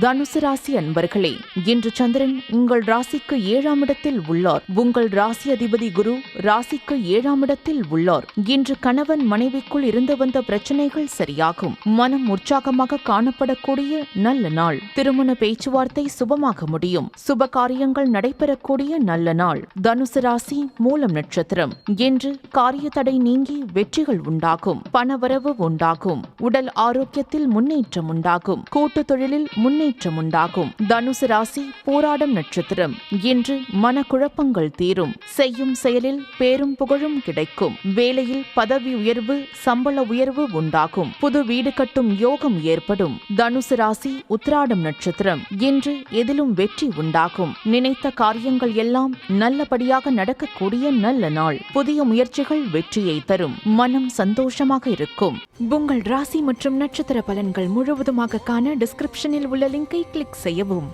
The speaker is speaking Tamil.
தனுசு ராசி அன்பர்களே, இன்று சந்திரன் உங்கள் ராசிக்கு 7ஆம் இடத்தில் உள்ளார். உங்கள் ராசி அதிபதி குரு ராசிக்கு 7ஆம் இடத்தில் உள்ளார். இன்று கணவன் மனைவிக்குள் இருந்து வந்த பிரச்சனைகள் சரியாகும். மனம் உற்சாகமாக காணப்படக்கூடிய நல்ல நாள். திருமண பேச்சுவார்த்தை சுபமாக முடியும். சுப காரியங்கள் நடைபெறக்கூடிய நல்ல நாள். தனுசு ராசி மூலம் நட்சத்திரம். இன்று காரிய தடை நீங்கி வெற்றிகள் உண்டாகும். பணவரவு உண்டாகும். உடல் ஆரோக்கியத்தில் முன்னேற்றம் உண்டாகும். கூட்டு தொழிலில் முன்னேற்றம் உண்டாகும். தனுசு ராசி போராடும் நட்சத்திரம். இன்று மனக்குழப்பங்கள் தீரும். செய்யும் செயலில் பேரும் புகழும் கிடைக்கும். வேலையில் பதவி உயர்வு, சம்பள உயர்வு உண்டாகும். புது வீடு கட்டும் யோகம் ஏற்படும். தனுசு ராசி உத்திராடம் நட்சத்திரம். இன்று எதிலும் வெற்றி உண்டாகும். நினைத்த காரியங்கள் எல்லாம் நல்லபடியாக நடக்கக்கூடிய நல்ல நாள். புதிய முயற்சிகள் வெற்றியை தரும். மனம் சந்தோஷமாக இருக்கும். உங்கள் ராசி மற்றும் நட்சத்திர பலன்கள் முழுவதுமாக காண டிஸ்கிரிப்ஷனில் உள்ள லிங்கை கிளிக் செய்யவும்.